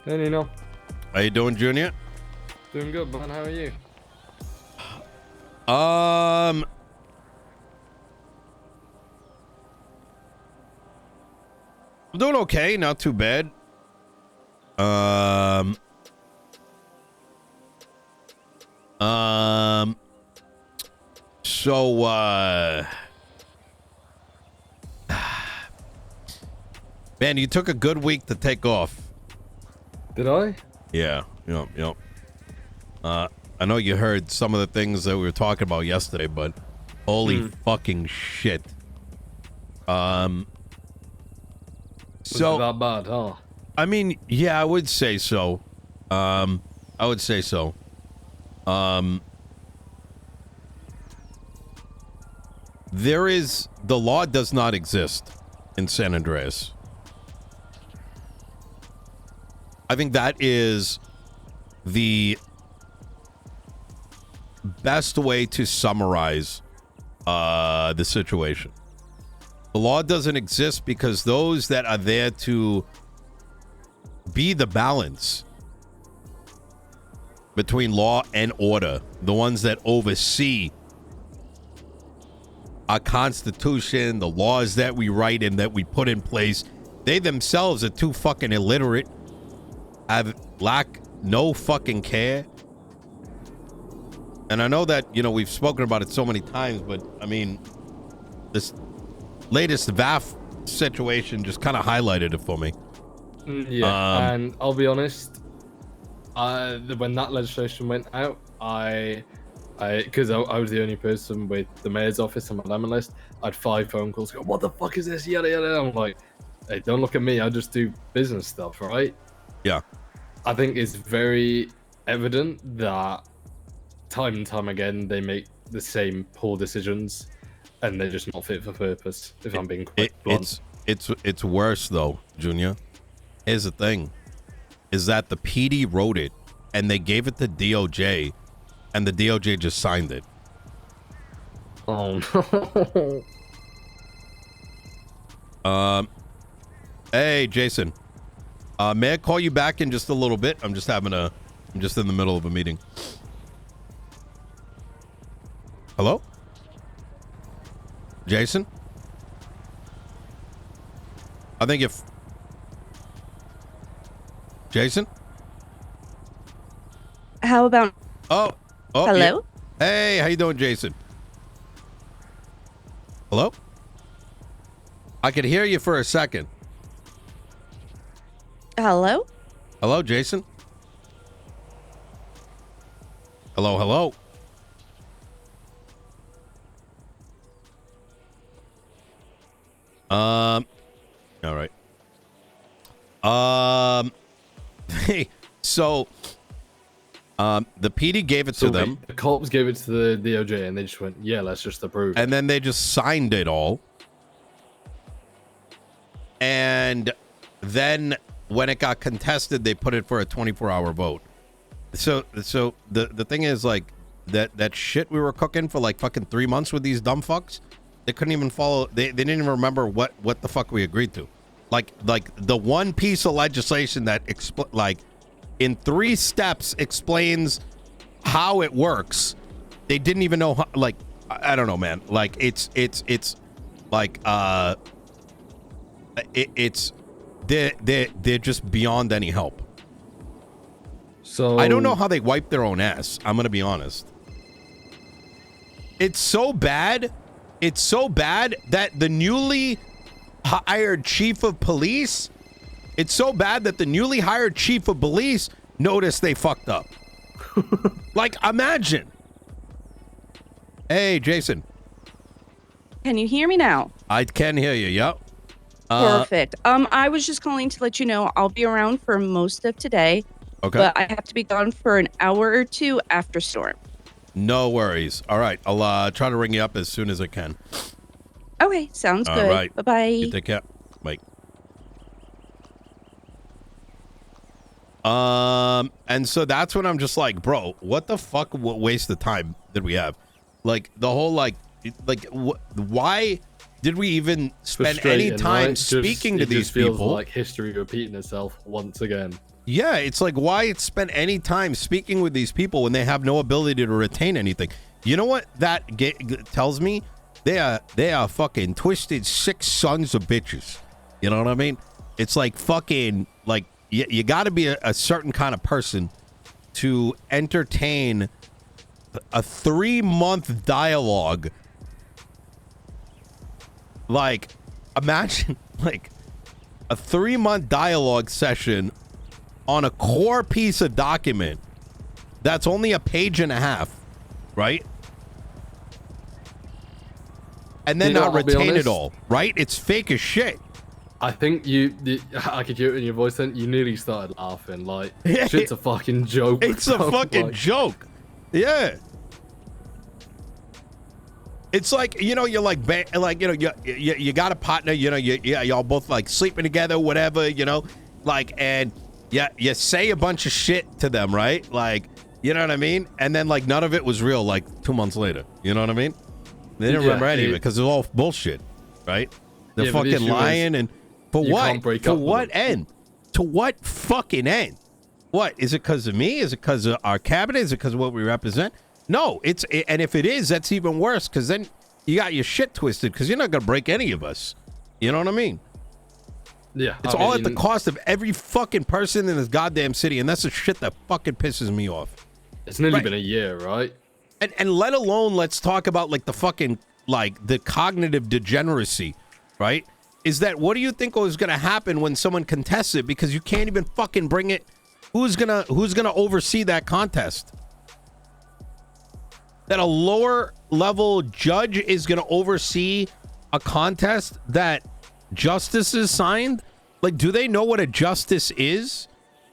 Hey, Nino. How you doing, Junior? Doing good, man. How are you? I'm doing okay, not too bad. So, man, you took a good week to take off. Did I? Yeah, yep. I know you heard some of the things that we were talking about yesterday, but holy fucking shit. Was So it that bad, huh? I mean, yeah, I would say so. The law does not exist in San Andreas. I think that is the best way to summarize the situation. The law doesn't exist because those that are there to be the balance between law and order, the ones that oversee our Constitution, the laws that we write and that we put in place, they themselves are too fucking illiterate, lack no fucking care. And I know that, we've spoken about it so many times, but I mean, this latest VAF situation just kind of highlighted it for me. Yeah, and I'll be honest, when that legislation went out, because I was the only person with the mayor's office on my lemon list, I had 5 phone calls going, what the fuck is this, yada yada. I'm like, hey, don't look at me, I just do business stuff, right? Yeah. I think it's very evident that time and time again they make the same poor decisions and they're just not fit for purpose, if I'm being quite blunt. It's worse though, Junior. Here's the thing, is that the PD wrote it and they gave it to DOJ and the DOJ just signed it. Oh no. Hey Jason, may I call you back in just a little bit? I'm just in the middle of a meeting. Hello? Jason? I think if Jason? How about... Oh, hello? Yeah. Hey, how you doing, Jason? Hello? I could hear you for a second. Hello? Hello, Jason? Hello? All right. Hey, so the PD gave it to them. The cops gave it to the DOJ and they just went, yeah, let's just approve it. And then they just signed it all. And then when it got contested, they put it for a 24-hour vote. So the thing is, like, that shit we were cooking for like fucking 3 months with these dumb fucks, they couldn't even follow. They didn't even remember what the fuck we agreed to. Like the one piece of legislation that in 3 steps explains how it works. They didn't even know how, like, I don't know, man. Like it's like they're just beyond any help. So I don't know how they wipe their own ass. I'm gonna be honest. It's so bad that the newly hired chief of police, noticed they fucked up. Like, imagine. Hey, Jason. Can you hear me now? I can hear you, yep. Perfect. I was just calling to let you know I'll be around for most of today. Okay. But I have to be gone for an hour or 2 after storm. No worries. All right, I'll try to ring you up as soon as I can. Okay, sounds good. All right. Bye-bye. You take care. Bye. And so that's when I'm just like, bro, what the fuck? What waste of time did we have? Like the whole why did we even spend any Frustrating, time right? speaking to it these just feels people? like history repeating itself once again. Yeah, it's like, why spend any time speaking with these people when they have no ability to retain anything? You know what that tells me? They are fucking twisted, sick sons of bitches. You know what I mean? It's like fucking, like, you got to be a certain kind of person to entertain a 3-month dialogue. Like, imagine, like, a 3-month dialogue session on a core piece of document that's only a page and a half, right? And then not retain it all, right? It's fake as shit. I think I could hear it in your voice then. You nearly started laughing. Like, shit's a fucking joke. It's a fucking joke. Yeah. It's like, you know, you're like you know, you got a partner, you know, y'all both like sleeping together, whatever, you know, like, and you say a bunch of shit to them, right? Like, you know what I mean? And then like none of it was real, like 2 months later. You know what I mean? They didn't remember any of it because it was all bullshit, right? They're fucking lying, and for what? For what end? To what fucking end? What? Is it because of me? Is it because of our cabinet? Is it because of what we represent? No, and if it is, that's even worse, because then you got your shit twisted, because you're not going to break any of us. You know what I mean? Yeah. It's all at the cost of every fucking person in this goddamn city, and that's the shit that fucking pisses me off. It's nearly been a year, right? And let alone, let's talk about like the fucking, like the cognitive degeneracy, right? Is that, what do you think is going to happen when someone contests it, because you can't even fucking bring it? Who's gonna oversee that contest? That a lower level judge is going to oversee a contest that justice is signed? Like, do they know what a justice is?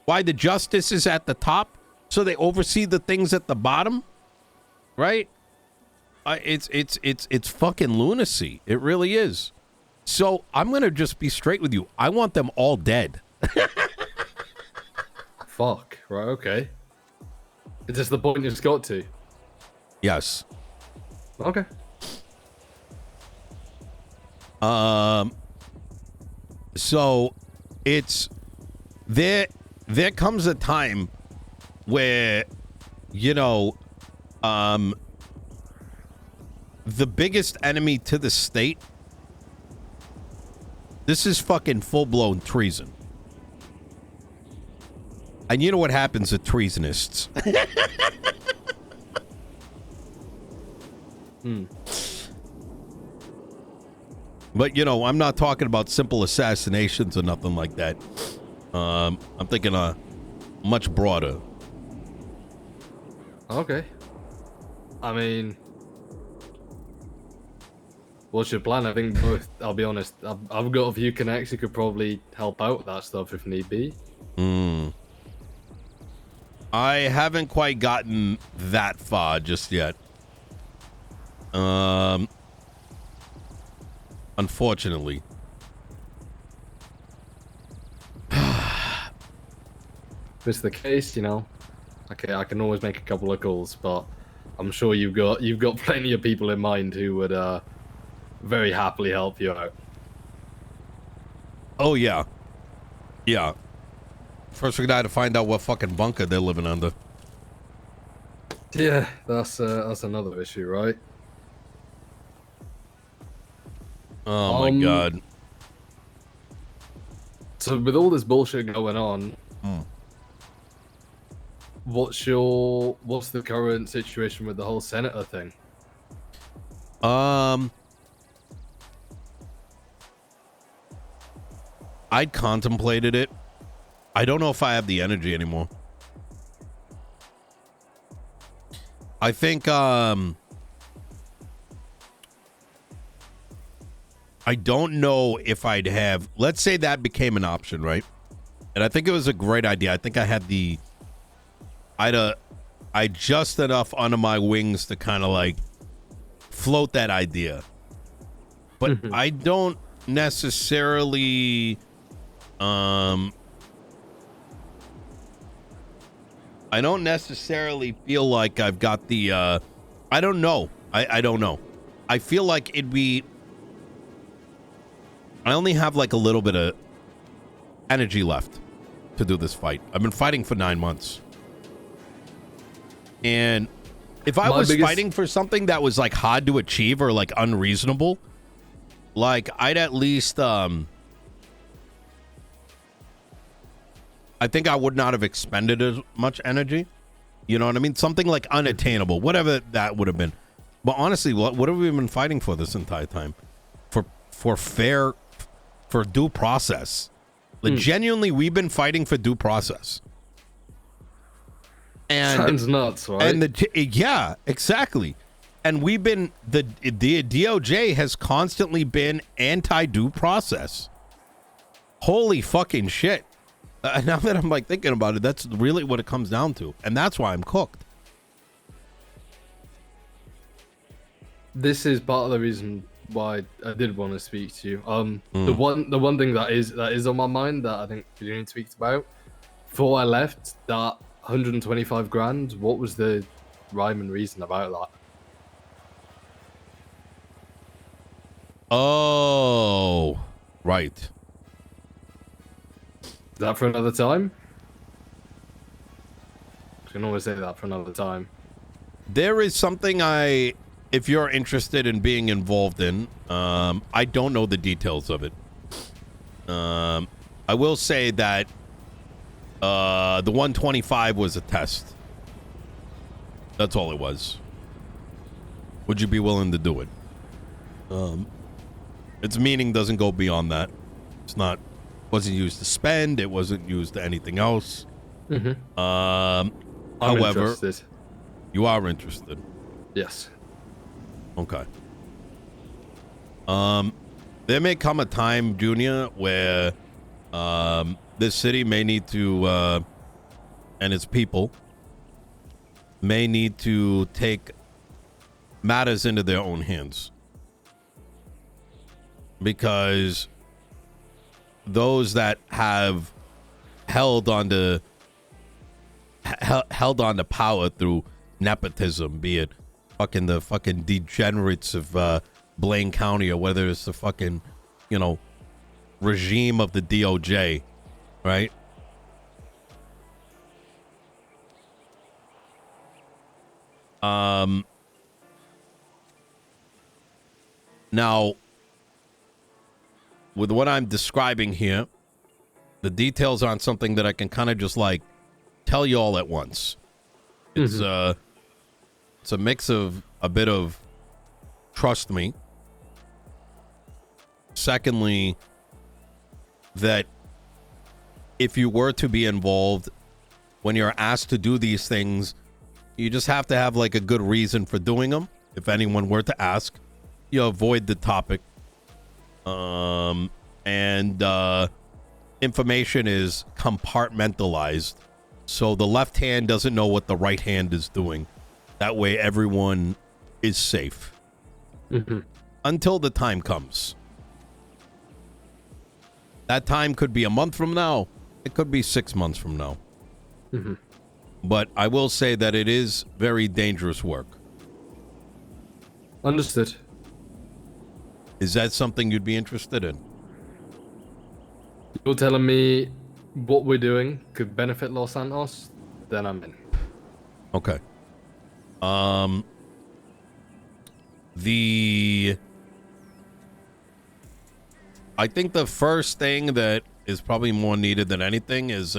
Why the justice is at the top, so they oversee the things at the bottom? Right? It's fucking lunacy. It really is. So I'm going to just be straight with you. I want them all dead. Fuck. Right, okay. Is this the point you just got to? Yes. Okay. So it's there comes a time where, you know, the biggest enemy to the state, this is fucking full-blown treason. And you know what happens to treasonists? But, you know, I'm not talking about simple assassinations or nothing like that. I'm thinking much broader. Okay. I mean, what's your plan? I think both, I'll be honest, I've got a few connects who could probably help out with that stuff if need be. I haven't quite gotten that far just yet. Unfortunately. If it's the case, you know, okay, I can always make a couple of calls, but I'm sure you've got plenty of people in mind who would very happily help you out. Oh yeah. Yeah. First we gotta find out what fucking bunker they're living under. Yeah, that's another issue, right? Oh my god. So with all this bullshit going on, what's the current situation with the whole senator thing? I'd contemplated it. I don't know if I have the energy anymore. I think I don't know if I'd have, let's say that became an option, right? And I think it was a great idea. I think I had I just enough under my wings to kind of like float that idea. But I don't necessarily feel like I've got the I don't know. I don't know. I feel like it'd be I only have like a little bit of energy left to do this fight. I've been fighting for 9 months. And if I was fighting for something that was like hard to achieve or like unreasonable, like I'd at least I think I would not have expended as much energy. You know what I mean? Something like unattainable, whatever that would have been. But honestly, what have we been fighting for this entire time? For due process. Like, genuinely, we've been fighting for due process. And sounds nuts, right? And yeah, exactly. And we've been the DOJ has constantly been anti-due process. Holy fucking shit. Now that I'm like thinking about it, that's really what it comes down to, and that's why I'm cooked. This is part of the reason why I did want to speak to you. The one thing that is on my mind that I think we need to speak about. Before I left, that 125 grand. What was the rhyme and reason about that? Oh, right. Is that for another time? I can always say that for another time. There is something if you're interested in being involved in, I don't know the details of it. I will say that the 125 was a test. That's all it was. Would you be willing to do it? Its meaning doesn't go beyond that. Wasn't used to spend. It wasn't used to anything else. I'm however, interested. You are interested. Yes. Okay. There may come a time, Junior, where this city may need to, and its people may need to take matters into their own hands, because those that have held on to power through nepotism, be it the fucking degenerates of Blaine County, or whether it's the fucking, regime of the DOJ, right? Now, with what I'm describing here, the details aren't something that I can kind of just like tell you all at once. It's a mix of a bit of trust me. Secondly, that if you were to be involved, when you're asked to do these things, you just have to have like a good reason for doing them. If anyone were to ask, you avoid the topic. Information is compartmentalized, so the left hand doesn't know what the right hand is doing. That way everyone is safe. Until the time comes. That time could be a month from now. It could be 6 months from now. But I will say that it is very dangerous work. Understood. Is that something you'd be interested in? You're telling me what we're doing could benefit Los Santos, then I'm in. Okay. I think the first thing that is probably more needed than anything is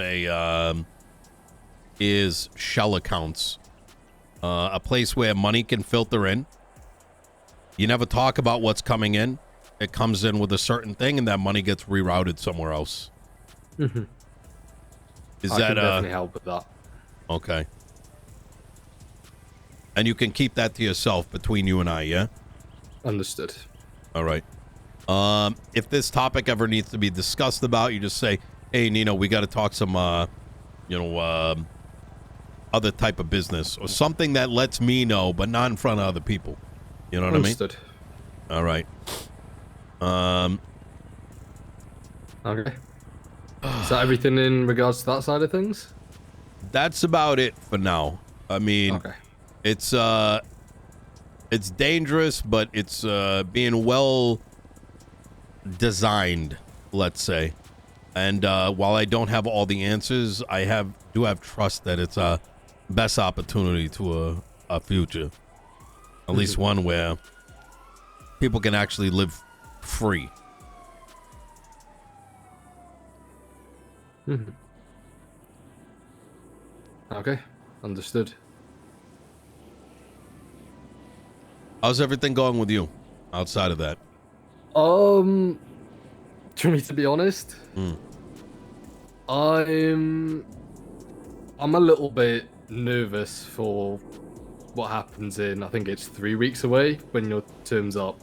shell accounts. A place where money can filter in. You never talk about what's coming in. It comes in with a certain thing, and that money gets rerouted somewhere else. I can definitely help with that. Okay. And you can keep that to yourself between you and I, yeah? Understood. All right. If this topic ever needs to be discussed about, you just say, hey, Nino, we got to talk some, other type of business or something that lets me know, but not in front of other people. You know what Understood. I mean? All right. Okay. Is that everything in regards to that side of things? That's about it for now. I mean, okay. It's dangerous, but it's being well designed, let's say. And while I don't have all the answers, I do have trust that it's a best opportunity to a future, at least one where people can actually live free. Okay, understood. How's everything going with you outside of that? Do you want me to be honest? I'm a little bit nervous for what happens in, I think it's 3 weeks away when your term's up.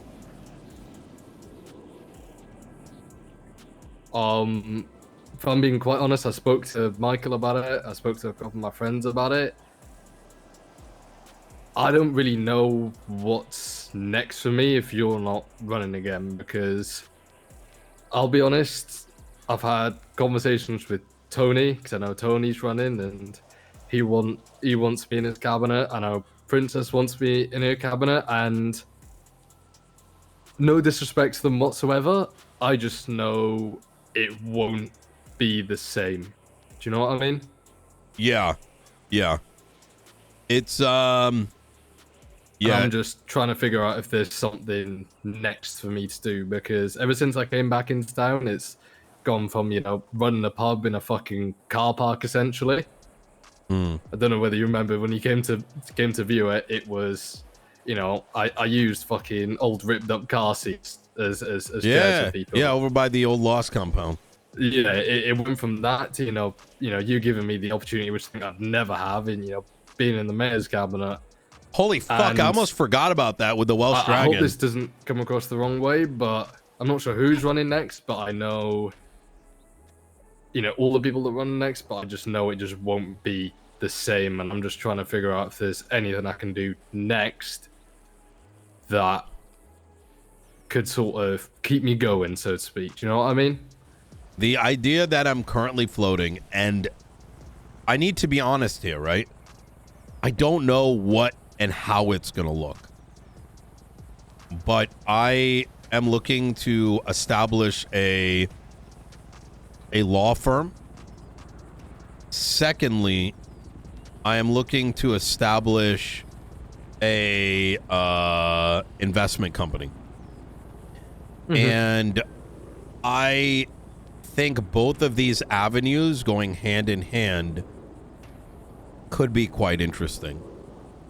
If I'm being quite honest, I spoke to Michael about it. I spoke to a couple of my friends about it. I don't really know what's next for me if you're not running again, because I'll be honest, I've had conversations with Tony, because I know Tony's running, and he wants me in his cabinet. I know Princess wants me in her cabinet, and no disrespect to them whatsoever, I just know it won't be the same. Do you know what I mean? Yeah. It's Yeah. I'm just trying to figure out if there's something next for me to do, because ever since I came back into town, it's gone from, running a pub in a fucking car park, essentially. I don't know whether you remember when you came to view it, it was, I used fucking old ripped up car seats as chairs for people. Yeah, over by the old Lost compound. Yeah, it went from that to, you giving me the opportunity, which I think I'd never have, in, being in the mayor's cabinet. Holy fuck, And I almost forgot about that with the Welsh Dragon. I hope this doesn't come across the wrong way, but I'm not sure who's running next, but I know, all the people that run next, but I just know it just won't be the same, and I'm just trying to figure out if there's anything I can do next that could sort of keep me going, so to speak. Do you know what I mean? The idea that I'm currently floating, and I need to be honest here, right? I don't know what and how it's going to look. But I am looking to establish a law firm. Secondly, I am looking to establish a investment company. And I think both of these avenues going hand in hand could be quite interesting.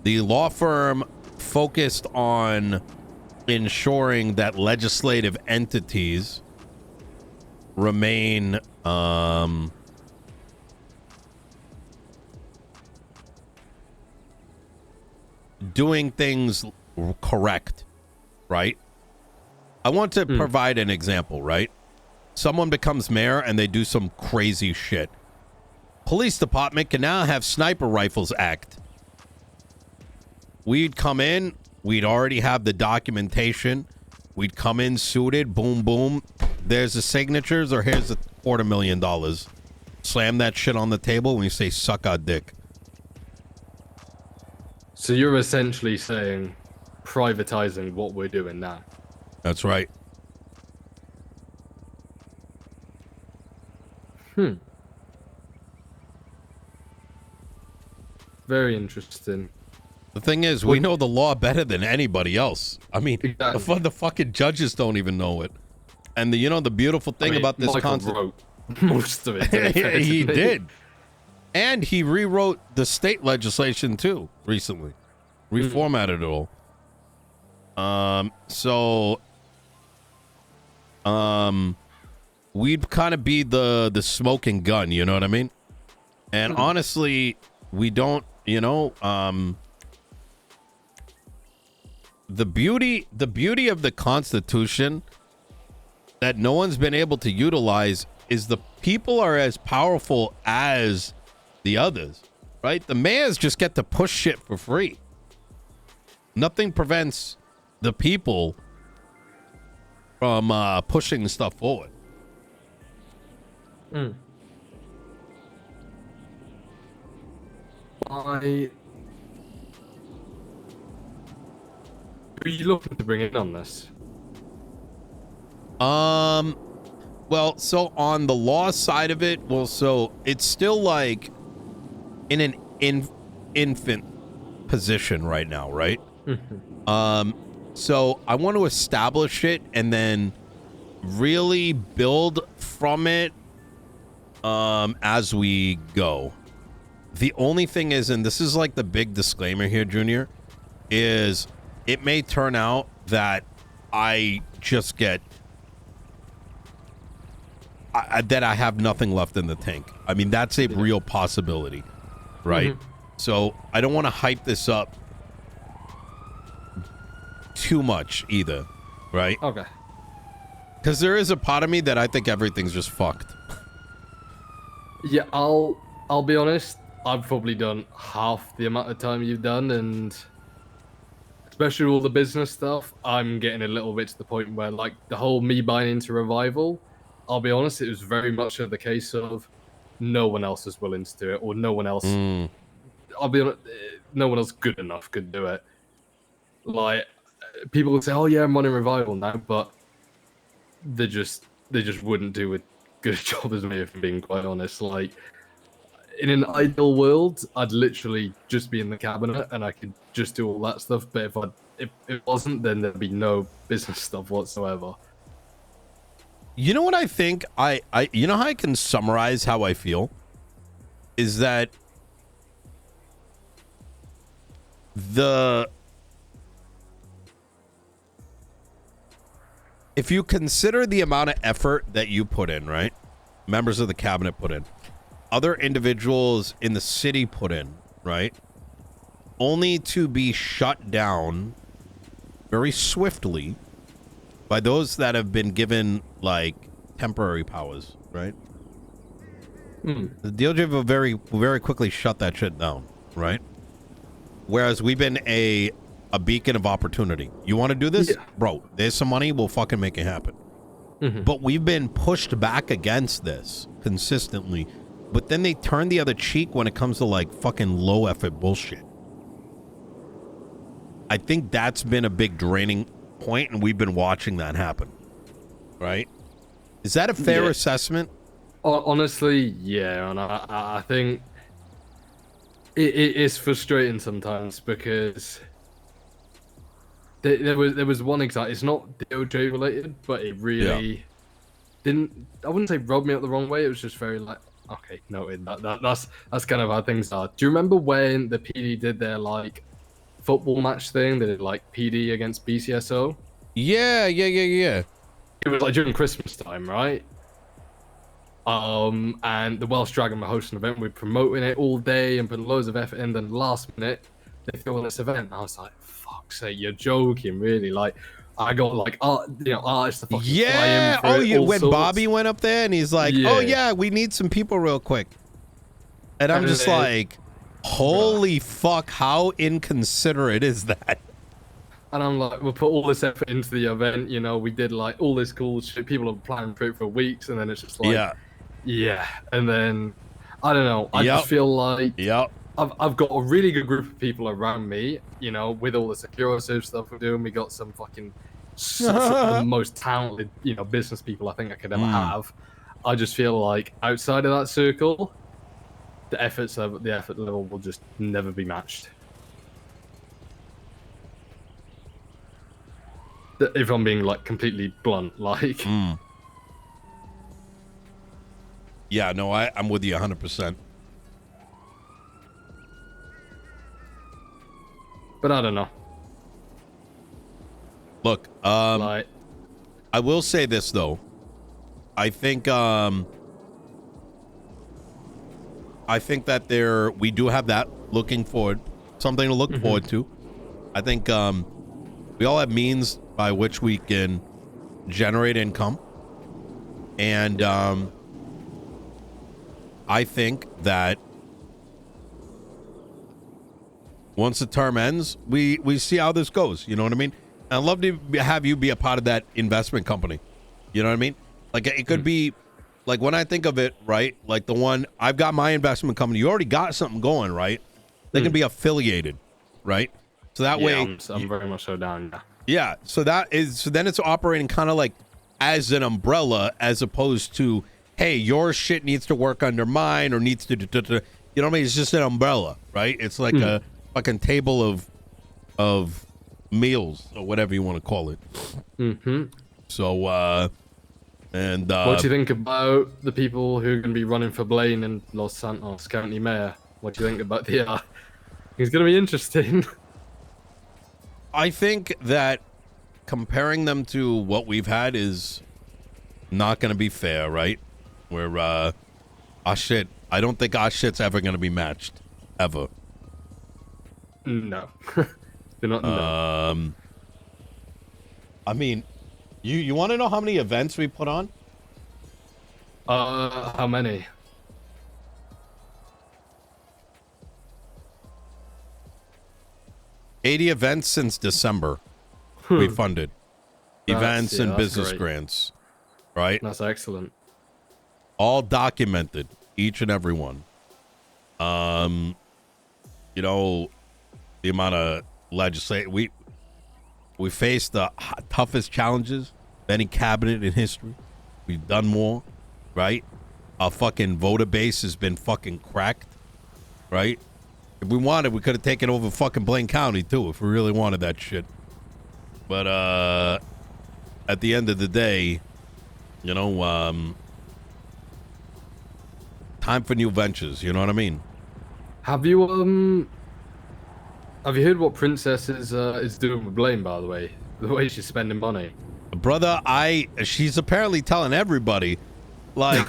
The law firm focused on ensuring that legislative entities remain doing things correct, right? I want to provide an example, right? Someone becomes mayor and they do some crazy shit. Police department can now have sniper rifles act. We'd come in, we'd already have the documentation. We'd come in suited, boom, boom. There's the signatures, or here's the $250,000. Slam that shit on the table and we say, suck our dick. So you're essentially saying privatizing what we're doing now. That's right. Very interesting. The thing is, we know the law better than anybody else. I mean, Exactly. the fucking judges don't even know it. And the beautiful thing about this Michael wrote most of it. he did. And he rewrote the state legislation too recently. Reformatted it all. We'd kind of be the smoking gun, you know what I mean? And honestly, we don't, the beauty of the Constitution that no one's been able to utilize is the people are as powerful as the others, right? The mayors just get to push shit for free. Nothing prevents the people from pushing stuff forward. Who are you looking to bring in on this? Well, so on the law side of it, well, so it's still like in an infant position right now, right? So I want to establish it and then really build from it as we go. The only thing is, and this is like the big disclaimer here, Junior, is it may turn out that I just get that I have nothing left in the tank. I mean, that's a real possibility, right? So I don't want to hype this up too much either, right? Okay. Because there is a part of me that I think everything's just fucked. Yeah, I'll be honest. I've probably done half the amount of time you've done, and especially all the business stuff, I'm getting a little bit to the point where, like, the whole me buying into Revival, I'll be honest, it was very much of the case of no one else is willing to do it, or no one else. I'll be honest, no one else good enough could do it. Like, people would say, "Oh yeah, I'm running Revival now," but they just wouldn't do a good job as me, if I'm being quite honest. Like, in an ideal world, I'd literally just be in the cabinet and I could just do all that stuff. But if it wasn't, then there'd be no business stuff whatsoever. You know what I think? You know how I can summarize how I feel? Is that if you consider the amount of effort that you put in, right? Members of the cabinet put in, other individuals in the city put in, right? Only to be shut down very swiftly by those that have been given, like, temporary powers, right? The DOJ will very, very quickly shut that shit down, right? Whereas we've been a beacon of opportunity. You want to do this? Yeah. Bro, there's some money, we'll fucking make it happen. But we've been pushed back against this consistently. But then they turn the other cheek when it comes to, like, fucking low effort bullshit. I think that's been a big draining point, and we've been watching that happen, right? Is that a fair assessment? Honestly, yeah, and I think it is frustrating sometimes because there was one example. It's not DOJ related, but it really didn't. I wouldn't say rubbed me up the wrong way. It was just very like, okay, noted. That's kind of how things are. Do you remember when the PD did their, like, football match thing? They did, like, PD against BCSO. Yeah. It was like during Christmas time, right? And the Welsh Dragon were hosting an event. We were promoting it all day and putting loads of effort in. Then last minute, they threw on this event. I was like, "Fuck's sake, you're joking, really?" Like, I got like, artists to fucking fly in for when sorts. Bobby went up there and he's like, "Oh yeah, we need some people real quick," and I'm just like, "Holy fuck, how inconsiderate is that?" And I'm like, we'll put all this effort into the event, you know, we did, like, all this cool shit. People are planning for it for weeks, and then it's just like, yeah. And then, I don't know, I just feel like I've got a really good group of people around me, you know, with all the security stuff we're doing. We got some fucking the most talented, you know, business people I think I could ever have. I just feel like outside of that circle, the effort level will just never be matched. If I'm being, like, completely blunt, like. Yeah, no, I'm with you 100%. But I don't know. Look, I will say this though. I think that we do have that looking forward, something to look forward to. I think we all have means by which we can generate income, and I think that once the term ends, we see how this goes. You know what I mean? And I'd love to have you be a part of that investment company. You know what I mean? Like, it could be, like, when I think of it, right? Like, the one, I've got my investment company. You already got something going, right? They can be affiliated, right? So that way, I'm very much so down. Yeah. So then it's operating kind of like as an umbrella, as opposed to, hey, your shit needs to work under mine or needs to, you know what I mean? It's just an umbrella, right? It's like a fucking table of meals or whatever you want to call it. So, and what do you think about the people who are going to be running for Blaine and Los Santos County Mayor? What do you think about the? It's going to be interesting. I think that comparing them to what we've had is not going to be fair, right? Where our shit, I don't think our shit's ever going to be matched, ever. No, they're not. No. I mean, you want to know how many events we put on? How many? $80 events since December. We funded events and business grants, right? That's excellent. All documented, each and every one. You know, the amount of legislation we faced the toughest challenges of any cabinet in history. We've done more, right? Our fucking voter base has been fucking cracked, right? If we wanted, we could have taken over fucking Blaine County too, if we really wanted that shit. But at the end of the day, you know, time for new ventures. You know what I mean? Have you heard what Princess is doing with Blaine? By the way she's spending money. Brother, she's apparently telling everybody, like,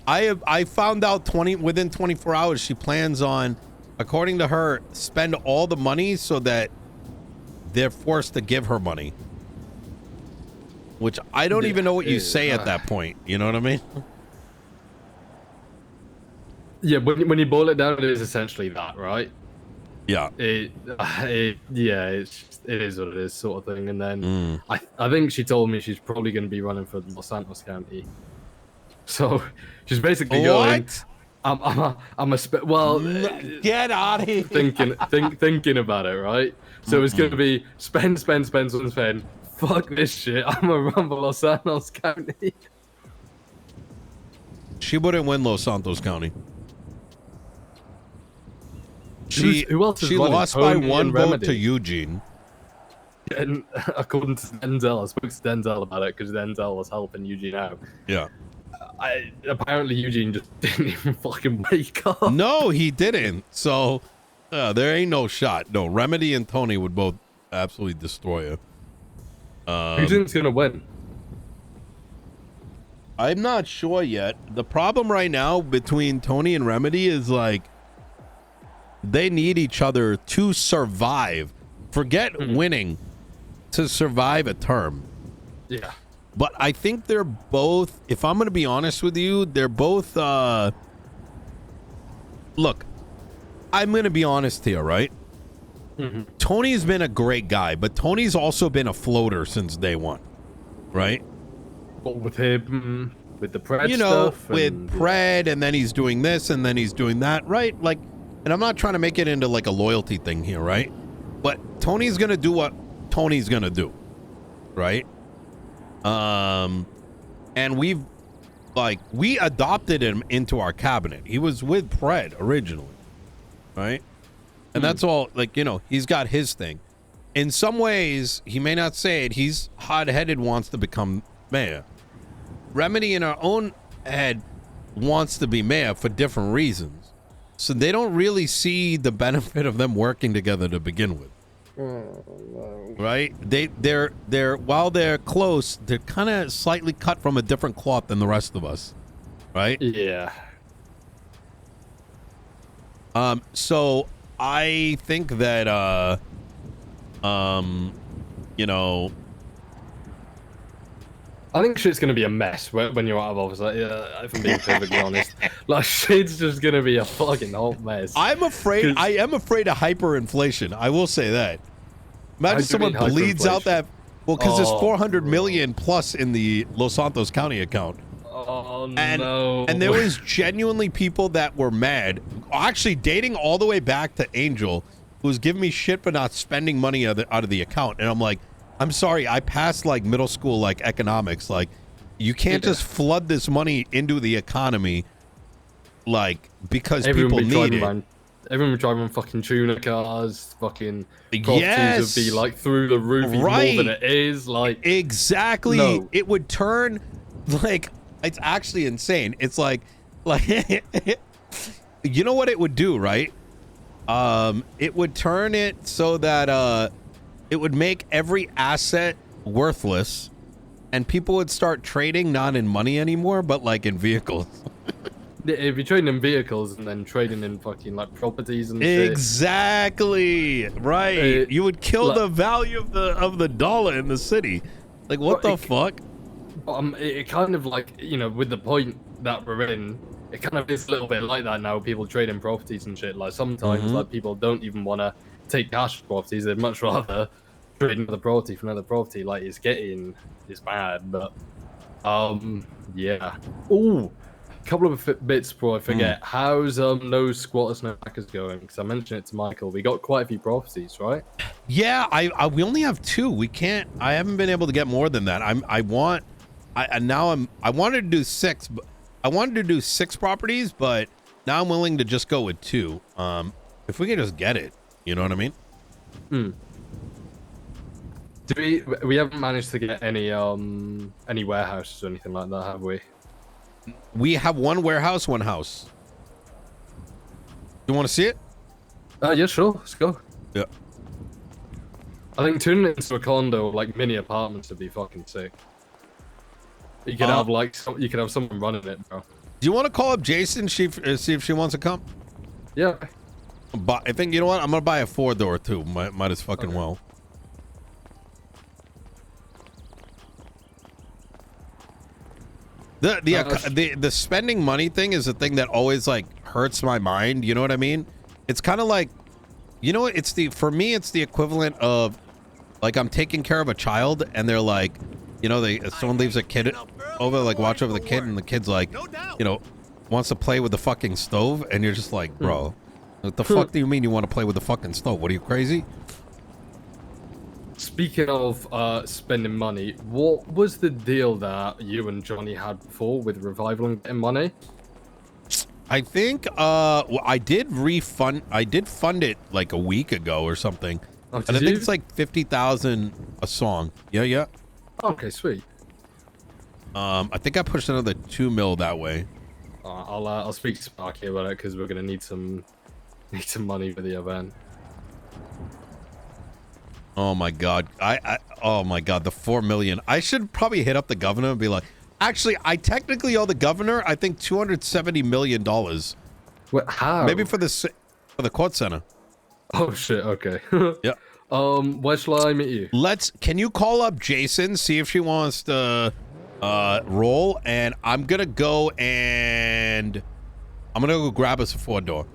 I found out within 24 hours she plans on, according to her, spend all the money so that they're forced to give her money. Which I don't even know what you say at that point. You know what I mean? Yeah, when you boil it down, it is essentially that, right? Yeah. It is what it is, sort of thing. And then I think she told me she's probably going to be running for Los Santos County. So she's basically going. I'm get out of here. Thinking about it, right? So it's going to be spend. Fuck this shit. I'm gonna run for Los Santos County. She wouldn't win Los Santos County. Who else is she running? lost by Tony one and vote Remedy. to Eugene. And according to Denzel, I spoke to Denzel about it because Denzel was helping Eugene out. Yeah. Apparently Eugene just didn't even fucking wake up. No, he didn't. So there ain't no shot. No, Remedy and Tony would both absolutely destroy her. Who do you think's gonna win? I'm not sure yet. The problem right now between Tony and Remedy is like they need each other to survive. Forget winning, to survive a term. Yeah. But I think they're both, if I'm going to be honest with you, they're both, look, I'm going to be honest here, right? Tony's been a great guy, but Tony's also been a floater since day one, right? What with him, with the Pred you know, stuff? with Pred, and then he's doing this, and then he's doing that, right? Like, and I'm not trying to make it into like a loyalty thing here, right? But Tony's going to do what Tony's going to do, right? And we adopted him into our cabinet. He was with Pred originally, right? And that's all, like, you know, he's got his thing. In some ways, he may not say it, he's hot-headed, wants to become mayor. Remedy in her own head wants to be mayor for different reasons. So they don't really see the benefit of them working together to begin with. Right? They're while they're close, they're kind of slightly cut from a different cloth than the rest of us. Right? Yeah. So I think that you know, I think shit's gonna be a mess when you're out of office. Like, if I'm being perfectly honest, like shit's just gonna be a fucking hot mess. I am afraid of hyperinflation. I will say that. Imagine someone bleeds out that. Well, because there's 400 million plus in the Los Santos County account. Oh no! And there was genuinely people that were mad, actually dating all the way back to Angel, who was giving me shit for not spending money out of the account. And I'm like, I'm sorry, I passed like middle school like economics. Like, You can't just flood this money into the economy, like, because Everyone people would be need it. driving everyone would drive on fucking tuner cars. Fucking properties Yes. would be like through the roof even more than it is. Like Exactly. No. It would turn, like, it's actually insane. It's like you know what it would do, right? It would turn it so that it would make every asset worthless, and people would start trading not in money anymore, but like in vehicles. if you're trading in vehicles and then trading in fucking like properties and shit. Exactly. Right. You would kill like- the value of the dollar in the city. Like, what the fuck? It kind of like, you know, with the point that we're in, it kind of is a little bit like that now. People trade in properties and shit. Like sometimes, like people don't even want to take cash for properties. They'd much rather trade another property for another property. Like it's bad, but yeah. Ooh, a couple of bits before I forget. How's no squatters, no hackers going? Because I mentioned it to Michael. We got quite a few properties, right? Yeah, we only have 2. We can't. I haven't been able to get more than that. I wanted to do 6, but I wanted to do 6 properties, but now I'm willing to just go with 2. If we can just get it, you know what I mean? We haven't managed to get any warehouses or anything like that, have we? We have 1 warehouse, 1 house. You want to see it? Yeah, sure. Let's go. Yeah. I think turning it into a condo, like mini apartments, would be fucking sick. You could have like you could have someone running it, bro. Do you want to call up Jason, see if she wants to come? Yeah. But I think, you know what? I'm gonna buy a 4-door too. Might as fucking well. The spending money thing is the thing that always like hurts my mind. You know what I mean? It's kind of like, you know what? For me, it's the equivalent of like I'm taking care of a child and they're like, you know, someone leaves a kid over, like watch over the kid, and the kid's like, you know, wants to play with the fucking stove, and you're just like, bro, what the fuck do you mean you want to play with the fucking stove? What are you, crazy? Speaking of spending money, what was the deal that you and Johnny had before with Revival and getting money? I think well, I did fund it like a week ago or something. Oh, and I think it's like 50,000 a song. Yeah. Okay, sweet. I think I pushed another 2 mil that way. I'll speak to Sparky about it because we're gonna need some money for the event. Oh my god. Oh my god, the 4 million. I should probably hit up the governor and be like, actually, I technically owe the governor, I think, $270 million. What? How? Maybe for the court center. Oh shit. Okay. Yeah. Where shall I meet you? Can you call up Jason, see if she wants to roll, and I'm gonna go grab us a 4-door.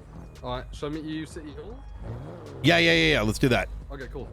All right. Shall I meet you City Hall? Yeah. Let's do that. Okay. Cool.